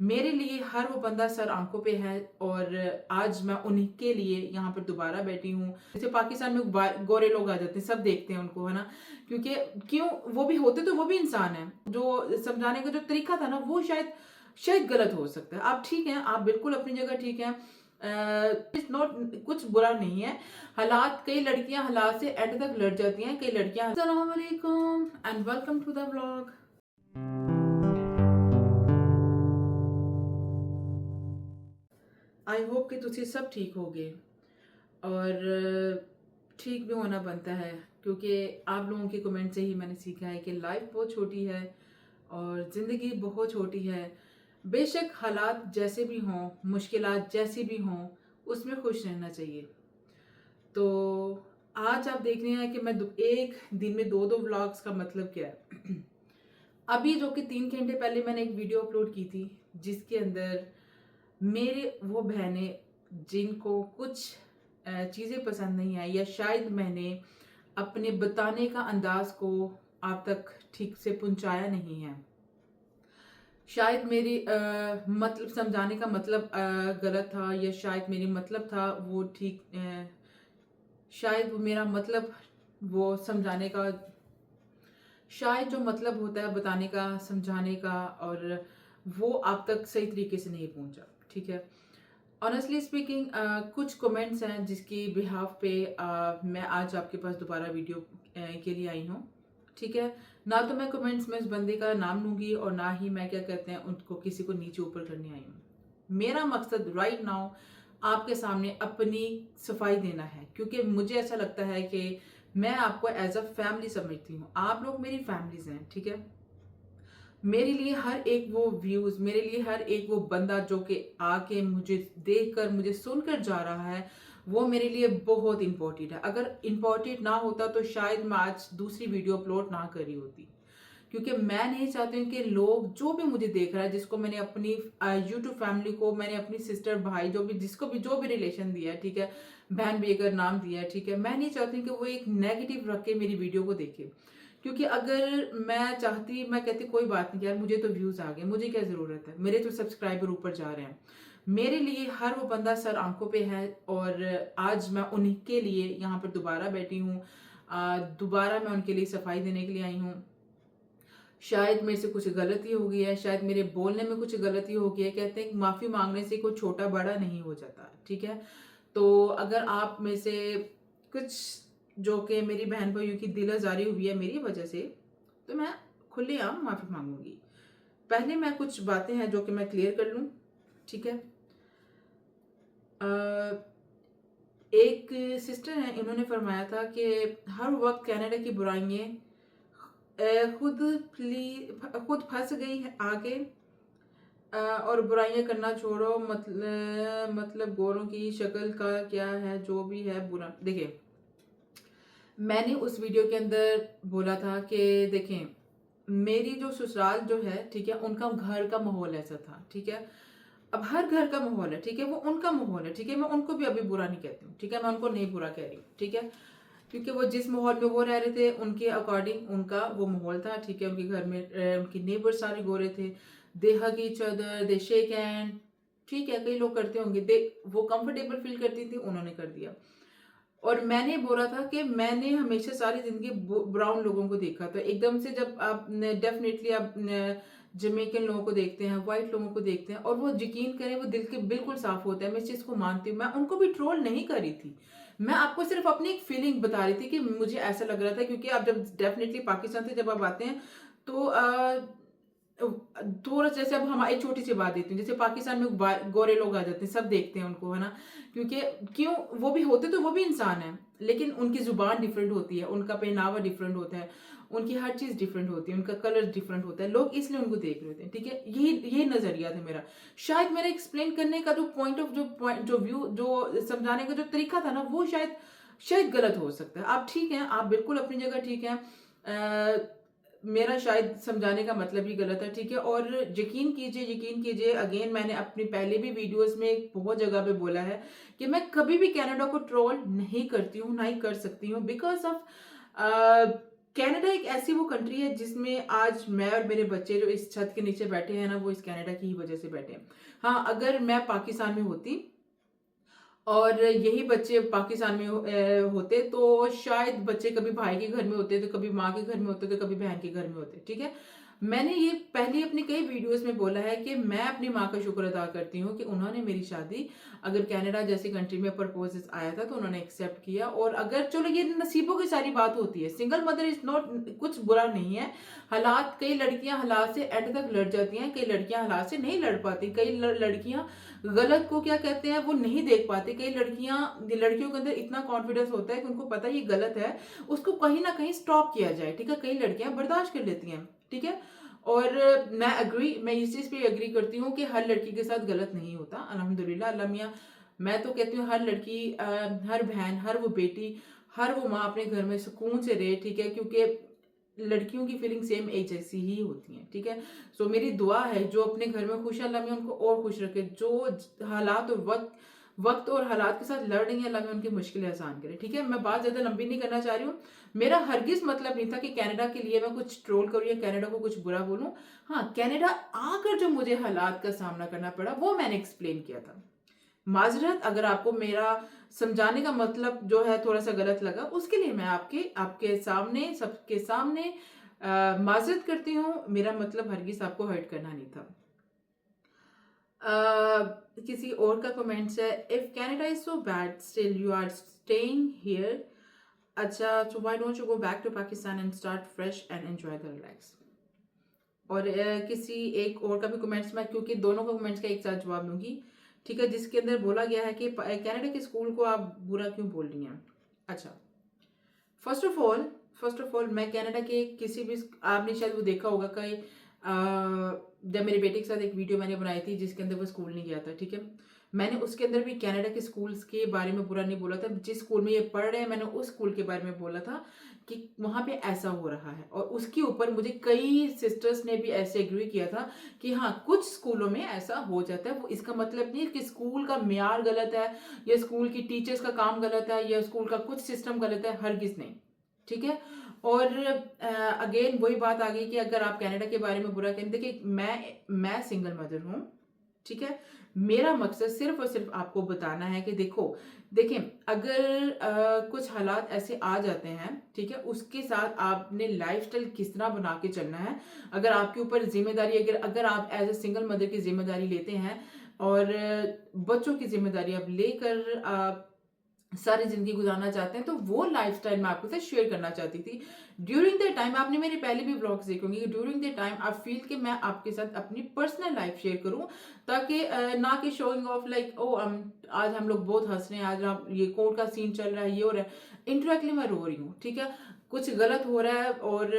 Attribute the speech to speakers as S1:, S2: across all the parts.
S1: मेरे लिए हर वो बंदा सर आंखों पे है और आज मैं उन्हीं के लिए यहाँ पर दोबारा बैठी हूँ। जैसे पाकिस्तान में गोरे लोग आ जाते हैं, सब देखते हैं उनको, है ना? क्योंकि क्यों वो भी होते तो वो भी इंसान है। जो समझाने का जो तरीका था ना वो शायद शायद गलत हो सकता है। आप ठीक हैं, आप बिल्कुल अपनी जगह ठीक हैं। इट्स नॉट कुछ बुरा नहीं है। हालात, कई लड़कियां हालात से एंड तक लड़ जाती हैं, कई लड़कियां। अस्सलाम वालेकुम and welcome to the vlog. I hope कि तुझे सब ठीक होगे और ठीक भी होना बनता है, क्योंकि आप लोगों के कमेंट से ही मैंने सीखा है कि लाइफ बहुत छोटी है और ज़िंदगी बहुत छोटी है। बेशक हालात जैसे भी हों, मुश्किलात जैसी भी हों, उसमें खुश रहना चाहिए। तो आज आप देख रहे हैं कि मैं एक दिन में दो दो व्लॉग्स का मतलब क्या है। अभी जो कि 3 घंटे पहले मैंने एक वीडियो अपलोड की थी, जिसके अंदर मेरे वो बहनें जिनको कुछ चीज़ें पसंद नहीं आई, या शायद मैंने अपने बताने का अंदाज को आप तक ठीक से पहुंचाया नहीं है, शायद मेरी मतलब समझाने का मतलब गलत था, या शायद मेरी मतलब था वो ठीक, शायद वो मेरा मतलब वो समझाने का, शायद जो मतलब होता है बताने का, समझाने का, और वो आप तक सही तरीके से नहीं पहुंचा। ठीक है, ऑनेस्टली स्पीकिंग कुछ कमेंट्स हैं जिसकी बिहाफ पे मैं आज आपके पास दोबारा वीडियो के लिए आई हूँ। ठीक है, ना तो मैं कमेंट्स में उस बंदे का नाम लूंगी और ना ही मैं क्या कहते हैं उनको किसी को नीचे ऊपर करने आई हूँ। मेरा मकसद राइट नाउ आपके सामने अपनी सफाई देना है, क्योंकि मुझे ऐसा लगता है कि मैं आपको एज अ फैमिली समझती हूँ, आप लोग मेरी फैमिलीज हैं। ठीक है, मेरे लिए हर एक वो व्यूज, मेरे लिए हर एक वो बंदा जो कि आके मुझे देखकर, मुझे सुनकर जा रहा है, वो मेरे लिए बहुत इंपॉर्टेंट है। अगर इंपॉर्टेंट ना होता तो शायद मैं आज दूसरी वीडियो अपलोड ना करी होती, क्योंकि मैं नहीं चाहती हूँ कि लोग, जो भी मुझे देख रहा है, जिसको मैंने अपनी यूट्यूब फैमिली को, मैंने अपनी सिस्टर भाई जो भी, जिसको भी जो भी रिलेशन दिया है, ठीक है, बहन भी अगर नाम दिया है, ठीक है, मैं नहीं चाहती कि वो एक नेगेटिव रख के मेरी वीडियो को देखे। क्योंकि अगर मैं चाहती, मैं कहती कोई बात नहीं यार, मुझे तो व्यूज आ गए, मुझे क्या जरूरत है, मेरे तो सब्सक्राइबर ऊपर जा रहे हैं। मेरे लिए हर वो बंदा सर आंखों पे है और आज मैं उन्हीं के लिए यहाँ पर दोबारा बैठी हूँ। दोबारा मैं उनके लिए सफाई देने के लिए आई हूँ। शायद मेरे से कुछ गलती हो गई है, शायद मेरे बोलने में कुछ गलती हो गई है। कहते हैं माफी मांगने से कोई छोटा बड़ा नहीं हो जाता। ठीक है, तो अगर आप में से कुछ, जो कि मेरी बहन भाइयों की दिल आजारी हुई है मेरी वजह से, तो मैं खुलेआम माफी मांगूंगी। पहले मैं कुछ बातें हैं जो कि मैं क्लियर कर लूं। ठीक है, एक सिस्टर है, इन्होंने फरमाया था कि हर वक्त कनाडा की बुराइयां खुद खुद फंस गई है आगे, और बुराइयां करना छोड़ो, मतलब गोरों की शक्ल का क्या है, जो भी है बुरा। देखिए, मैंने उस वीडियो के अंदर बोला था कि देखें, मेरी जो ससुराल जो है, ठीक है, उनका घर का माहौल ऐसा था। ठीक है, अब हर घर का माहौल है, ठीक है, वो उनका माहौल है। ठीक है, मैं उनको भी अभी बुरा नहीं कहती हूँ, ठीक है, मैं उनको नहीं बुरा कह रही हूँ। ठीक है, क्योंकि वो जिस माहौल में वो रह रहे थे, उनके अकॉर्डिंग उनका वो माहौल था। ठीक है, उनके घर में उनके नेबर सारे गोरे थे, दे हग ईच अदर, दे शेक हैंड। ठीक है, कई लोग करते होंगे, दे वो कंफर्टेबल फील करती थी, उन्होंने कर दिया। और मैंने बोला था कि मैंने हमेशा सारी जिंदगी ब्राउन लोगों को देखा था। एकदम से जब आप डेफिनेटली आप जमैकन लोगों को देखते हैं, व्हाइट लोगों को देखते हैं, और वो यकीन करें वो दिल के बिल्कुल साफ होता है। मैं इस चीज को मानती हूँ, मैं उनको भी ट्रोल नहीं कर रही थी, मैं आपको सिर्फ अपनी एक फीलिंग बता रही थी कि मुझे ऐसा लग रहा था। क्योंकि आप जब डेफिनेटली पाकिस्तान से जब आप आते हैं तो थोड़ा, जैसे अब हमारी छोटी सी बात देती हूँ, जैसे पाकिस्तान में गोरे लोग आ जाते हैं, सब देखते हैं उनको, है ना? क्योंकि क्यों वो भी होते तो वो भी इंसान है, लेकिन उनकी जुबान डिफरेंट होती है, उनका पहनावा डिफरेंट होता है, उनकी हर चीज डिफरेंट होती है, उनका कलर डिफरेंट होता है, लोग इसलिए उनको देख रहे होते हैं। ठीक है, यही नजरिया था मेरा। शायद मेरा एक्सप्लेन करने का जो पॉइंट जो व्यू, जो समझाने का जो तरीका था ना, वो शायद शायद गलत हो सकता है। आप ठीक हैं, आप बिल्कुल अपनी जगह ठीक हैं। मेरा शायद समझाने का मतलब ही गलत है। ठीक है, और यकीन कीजिए, अगेन मैंने अपनी पहले भी वीडियोस में बहुत जगह पे बोला है कि मैं कभी भी कनाडा को ट्रोल नहीं करती हूँ, ना ही कर सकती हूँ, बिकॉज ऑफ कनाडा एक ऐसी वो कंट्री है जिसमें आज मैं और मेरे बच्चे जो इस छत के नीचे बैठे हैं ना, वो इस कनाडा की ही वजह से बैठे हैं। हाँ, अगर मैं पाकिस्तान में होती और यही बच्चे पाकिस्तान में होते, तो शायद बच्चे कभी भाई के घर में होते, तो कभी माँ के घर में होते, तो कभी बहन के घर में होते, ठीक है। मैंने ये पहले अपनी कई वीडियोस में बोला है कि मैं अपनी माँ का शुक्र अदा करती हूँ कि उन्होंने मेरी शादी, अगर कनाडा जैसी कंट्री में प्रपोज आया था तो उन्होंने एक्सेप्ट किया। और अगर चलो, ये नसीबों की सारी बात होती है, सिंगल मदर इज नॉट कुछ बुरा नहीं है। हालात, कई लड़कियां हालात से एंड तक लड़ जाती हैं, कई लड़कियां हालात से नहीं लड़ पाती, कई लड़कियां गलत को क्या कहते हैं वो नहीं देख पाती, कई लड़कियों के अंदर इतना कॉन्फिडेंस होता है कि उनको पता है ये गलत है, उसको कहीं ना कहीं स्टॉप किया जाए, ठीक है। कई लड़कियां बर्दाश्त कर लेती हैं, ठीक है। और मैं इस चीज पे एग्री करती हूँ कि हर लड़की के साथ गलत नहीं होता, अल्हम्दुलिल्लाह, अल्लाह मियाँ। मैं तो कहती हूँ हर लड़की, हर बहन, हर वो बेटी, हर वो माँ अपने घर में सुकून से रहे, ठीक है, क्योंकि लड़कियों की फीलिंग सेम एज जैसी ही होती है, ठीक है। सो मेरी दुआ है जो अपने घर में खुश है, अल्लाह में उनको और खुश रखे, जो हालात और वक्त और हालात के साथ लड़ रही है, अल्लाह में उनकी मुश्किलें आसान करे, ठीक है। मैं बात ज्यादा लंबी नहीं करना चाह रही हूँ। मेरा हरगिज मतलब नहीं था कि कनाडा के लिए मैं कुछ ट्रोल करूँ या कनाडा को कुछ बुरा बोलूं। हाँ, कनाडा आकर जो मुझे हालात का सामना करना पड़ा वो मैंने एक्सप्लेन किया था। माजरत अगर आपको मेरा समझाने का मतलब जो है थोड़ा सा गलत लगा, उसके लिए मैं आपके आपके सामने, सबके सामने माजरत करती हूँ। मेरा मतलब हरगिज आपको हर्ट करना नहीं था। किसी और का कमेंट्स है, if Canada is so bad still you are staying here, अच्छा, so why don't you go back to Pakistan and start fresh and enjoy the relax। और किसी एक और का भी कमेंट्स, मैं क्योंकि दोनों का कमेंट्स का एक साथ जवाब दूंगी, ठीक है, जिसके अंदर बोला गया है कि कनाडा के स्कूल को आप बुरा क्यों बोल रही हैं। अच्छा, फर्स्ट ऑफ ऑल मैं कनाडा के किसी भी, आपने शायद वो देखा होगा कहीं, जब मेरे बेटे के साथ एक वीडियो मैंने बनाई थी जिसके अंदर वो स्कूल नहीं गया था, ठीक है। मैंने उसके अंदर भी कनाडा के स्कूल्स के बारे में बुरा नहीं बोला था, जिस स्कूल में ये पढ़ रहे हैं मैंने उस स्कूल के बारे में बोला था कि वहां पे ऐसा हो रहा है। और उसके ऊपर मुझे कई सिस्टर्स ने भी ऐसे एग्री किया था कि हाँ, कुछ स्कूलों में ऐसा हो जाता है। वो इसका मतलब नहीं है कि स्कूल का म्यार गलत है या स्कूल की टीचर्स का काम गलत है या स्कूल का कुछ सिस्टम गलत है, हरगिज नहीं, ठीक है। और अगेन वही बात आ गई कि अगर आप कनाडा के बारे में बुरा कहें, देखिए मैं सिंगल मदर हूँ, ठीक है। मेरा मकसद सिर्फ और सिर्फ आपको बताना है कि देखें, अगर कुछ हालात ऐसे आ जाते हैं, ठीक है, उसके साथ आपने लाइफस्टाइल किस तरह बना के चलना है। अगर आपके ऊपर जिम्मेदारी, अगर आप एज ए सिंगल मदर की जिम्मेदारी लेते हैं और बच्चों की जिम्मेदारी आप लेकर आप सारी जिंदगी गुजारना चाहते हैं, तो वो लाइफस्टाइल मैं आपके साथ शेयर करना चाहती थी। ड्यूरिंग द टाइम, आपने मेरे पहले भी ब्लॉग्स देखे होंगे, during the time I feel कि मैं आपके साथ अपनी पर्सनल लाइफ शेयर करूं, ताकि ना कि शोइंग ऑफ लाइक ओ आज हम लोग बहुत हंस रहे हैं, आज हम ये कोर्ट का सीन चल रहा है, ये हो रहा है, इंटरेक्टली मैं रो रही हूँ, ठीक है, कुछ गलत हो रहा है। और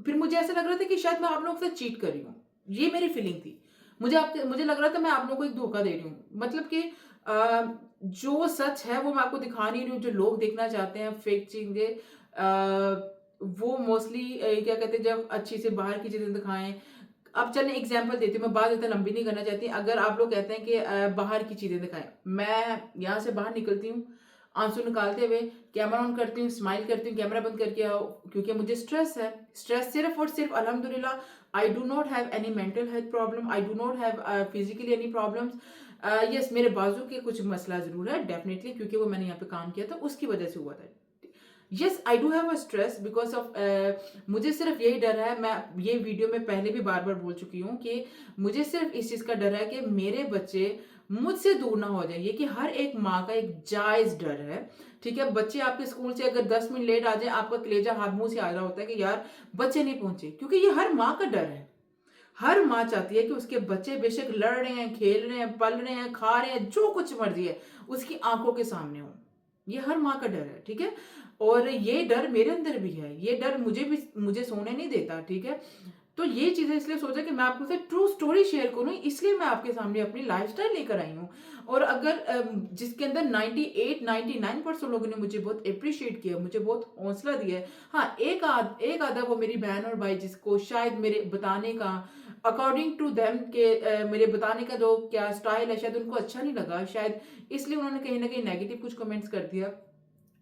S1: फिर मुझे ऐसा लग रहा था कि शायद मैं आप लोगों के साथ चीट कर रही हूँ, ये मेरी फीलिंग थी। मुझे लग रहा था मैं आप लोगों को एक धोखा दे रही हूँ, मतलब कि जो सच है वो मैं आपको दिखा नहीं रही हूँ। जो लोग देखना चाहते हैं फेक चीजें, वो मोस्टली क्या कहते हैं, जब अच्छी से बाहर की चीजें दिखाएं। अब चलें एग्जांपल देती हूँ, मैं बात इतना लंबी नहीं करना चाहती। अगर आप लोग कहते हैं कि बाहर की चीजें दिखाएं, मैं यहाँ से बाहर निकलती हूँ आंसू निकालते हुए, कैमरा ऑन करती हूँ, स्माइल करती हूँ, कैमरा बंद करके आओ, क्योंकि मुझे स्ट्रेस है। स्ट्रेस सिर्फ और सिर्फ अल्हम्दुलिल्लाह I do not have any mental health problem, I do not have physically any problems. Yes, मेरे बाजू के कुछ मसला जरूर है डेफिनेटली, क्योंकि वो मैंने यहाँ पे काम किया था, उसकी वजह से हुआ था। Yes, I do have a stress because of, मुझे सिर्फ यही डर है, मैं ये वीडियो में पहले भी बार बार बोल चुकी हूँ कि मुझे सिर्फ इस चीज का डर है कि मेरे बच्चे मुझसे दूर ना हो जाए। ये कि हर एक माँ का एक जायज डर है, ठीक है। बच्चे आपके स्कूल से अगर 10 मिनट लेट आ जाए, आपका कलेजा हाथ मुंह से आ रहा होता है कि यार बच्चे नहीं पहुंचे, क्योंकि ये हर माँ का डर है। हर माँ चाहती है कि उसके बच्चे बेशक लड़ रहे हैं, खेल रहे हैं, पल रहे हैं, खा रहे हैं, जो कुछ मर्जी है, उसकी आंखों के सामने हो। ये हर माँ का डर है, ठीक है। और ये डर मेरे अंदर भी है, ये डर मुझे सोने नहीं देता, ठीक है। तो ये चीजें इसलिए सोचा कि मैं आपको से ट्रू स्टोरी शेयर करूं, इसलिए मैं आपके सामने अपनी लाइफस्टाइल लेकर आई हूँ। और अगर जिसके अंदर 98-99% लोगों ने मुझे बहुत अप्रिशिएट किया, मुझे बहुत हौसला दिया है। हाँ, एक आधा वो मेरी बहन और भाई जिसको शायद मेरे बताने का, अकॉर्डिंग टू देम के मेरे बताने का जो क्या स्टाइल है, शायद उनको अच्छा नहीं लगा, शायद इसलिए उन्होंने कहीं ना कहीं नेगेटिव कुछ कमेंट्स कर दिया।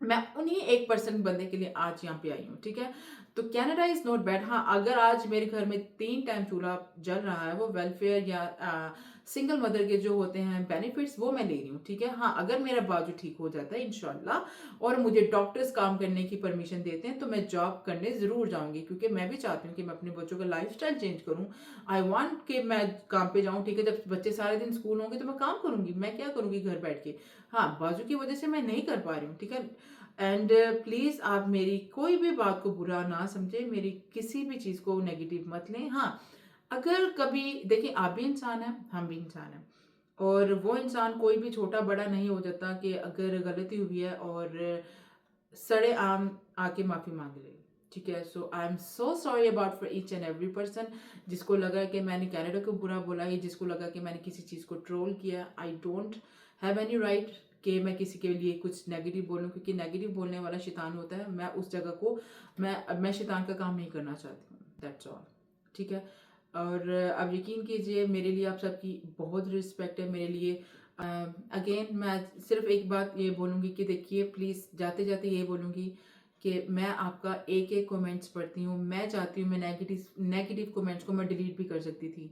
S1: मैं उन्हीं 1% बंदे के लिए आज यहाँ पे आई हूँ, ठीक है। तो कनाडा इज़ नॉट बैड। हाँ, अगर आज मेरे घर में 3 टाइम चूल्हा जल रहा है, वो वेलफेयर या सिंगल मदर के जो होते हैं बेनिफिट्स, वो मैं ले रही हूँ, ठीक है। हाँ, अगर मेरा बाजू ठीक हो जाता है इंशाल्लाह और मुझे डॉक्टर्स काम करने की परमिशन देते हैं, तो मैं जॉब करने ज़रूर जाऊँगी, क्योंकि मैं भी चाहती हूँ कि मैं अपने बच्चों का लाइफ़स्टाइल चेंज करूँ। आई वांट कि मैं काम पे जाऊँ, ठीक है। जब बच्चे सारे दिन स्कूल होंगे तो मैं काम करूँगी, मैं क्या करूँगी घर बैठ के? हाँ, बाजू की वजह से मैं नहीं कर पा रही हूँ, ठीक है। एंड प्लीज़ आप मेरी कोई भी बात को बुरा ना समझें, मेरी किसी भी चीज़ को नेगेटिव मत लें। हाँ, अगर कभी देखिए, आप भी इंसान हैं, हम भी इंसान हैं, और वो इंसान कोई भी छोटा बड़ा नहीं हो जाता कि अगर गलती हुई है और सड़े आम आके माफ़ी मांग ले, ठीक है। So I am so sorry about for each and every person, जिसको लगा कि मैंने कनाडा को बुरा बोला है, जिसको लगा कि मैंने किसी चीज़ को ट्रोल किया। I don't have any right कि मैं किसी के लिए कुछ नेगेटिव बोलूँ, क्योंकि नेगेटिव बोलने वाला शैतान होता है। मैं उस जगह को मैं शैतान का काम नहीं करना चाहती हूँ, दैट्स ऑल, ठीक है। और आप यकीन कीजिए, मेरे लिए आप सबकी बहुत रिस्पेक्ट है। मेरे लिए अगेन मैं सिर्फ एक बात ये बोलूँगी कि देखिए, प्लीज़ जाते जाते ये बोलूँगी कि मैं आपका एक एक कमेंट्स पढ़ती हूँ। मैं चाहती हूँ, मैं नेगेटिव नेगेटिव कमेंट्स को मैं डिलीट भी कर सकती थी,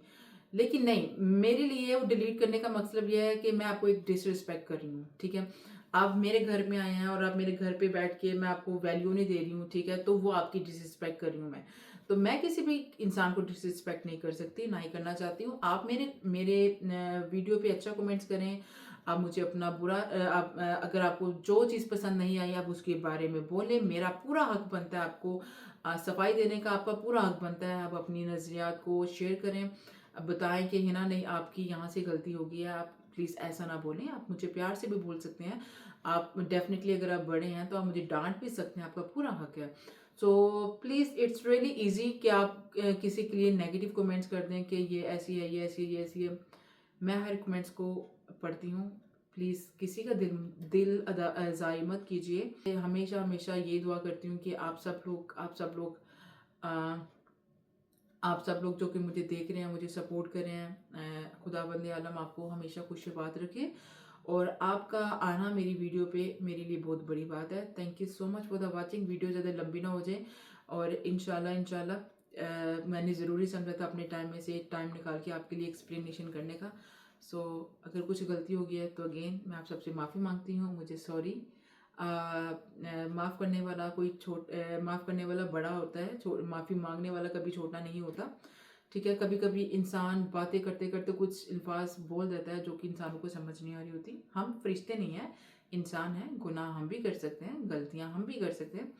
S1: लेकिन नहीं, मेरे लिए वो डिलीट करने का मतलब ये है कि मैं आपको एक डिसरिस्पेक्ट कर रही हूँ, ठीक है। आप मेरे घर में आए हैं और आप मेरे घर पे बैठ के मैं आपको वैल्यू नहीं दे रही हूँ, ठीक है, तो वो आपकी डिसरिस्पेक्ट कर रही हूँ मैं। तो मैं किसी भी इंसान को डिसरिस्पेक्ट नहीं कर सकती, ना ही करना चाहती हूँ। आप मेरे मेरे वीडियो पे अच्छा कमेंट्स करें, आप मुझे अपना अगर आपको जो चीज़ पसंद नहीं आई, आप उसके बारे में बोलें। मेरा पूरा हक बनता है आपको सफाई देने का, आपका पूरा हक बनता है। आप अपनी नज़रियात को शेयर करें, बताएं कि हिना नहीं, आपकी यहाँ से गलती हो गई है, आप प्लीज़ ऐसा ना बोलें। आप मुझे प्यार से भी बोल सकते हैं। आप डेफिनेटली अगर आप बड़े हैं तो आप मुझे डांट भी सकते हैं, आपका पूरा हक है। So please, it's really easy कि आप किसी के लिए नेगेटिव कमेंट्स कर दें कि ये ऐसी है, ये ऐसी है, ये ऐसी है। मैं हर कमेंट्स को पढ़ती हूँ। प्लीज़ किसी का दिल अज़ाई मत कीजिए। हमेशा हमेशा ये दुआ करती हूँ कि आप सब लोग जो कि मुझे देख रहे हैं, मुझे सपोर्ट कर रहे हैं, खुदावंद आलम आपको हमेशा खुशबात रखे। और आपका आना मेरी वीडियो पे मेरे लिए बहुत बड़ी बात है। Thank you so much for the watching. Video ज़्यादा लंबी ना हो जाए, और इंशाल्लाह मैंने ज़रूरी समझा था अपने टाइम में से टाइम निकाल के आपके लिए एक्सप्लेनेशन करने का। सो अगर कुछ गलती हो गई है तो अगेन मैं आप सबसे माफ़ी मांगती हूँ, मुझे सॉरी। माफ़ करने वाला बड़ा होता है, माफ़ी मांगने वाला कभी छोटा नहीं होता, ठीक है। कभी कभी इंसान बातें करते करते कुछ अल्फाज बोल देता है जो कि इंसानों को समझ नहीं आ रही होती। हम फरिश्ते नहीं हैं, इंसान हैं, गुनाह हम भी कर सकते हैं, गलतियां हम भी कर सकते हैं।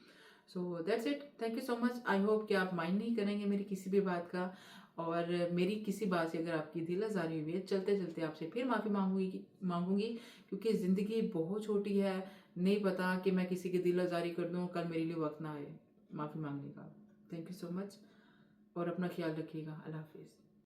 S1: So that's it, thank you so much. I hope कि आप माइंड नहीं करेंगे मेरी किसी भी बात का, और मेरी किसी बात से अगर आपकी दिल आज़ारी हुई है, चलते चलते आपसे फिर माफ़ी मांगूंगी, क्योंकि ज़िंदगी बहुत छोटी है। नहीं पता कि मैं किसी की दिल आज़ारी कर दूँ, कल मेरे लिए वक्त ना आए माफ़ी मांगने का। थैंक यू सो मच, और अपना ख्याल रखिएगा। अल्लाह हाफिज़।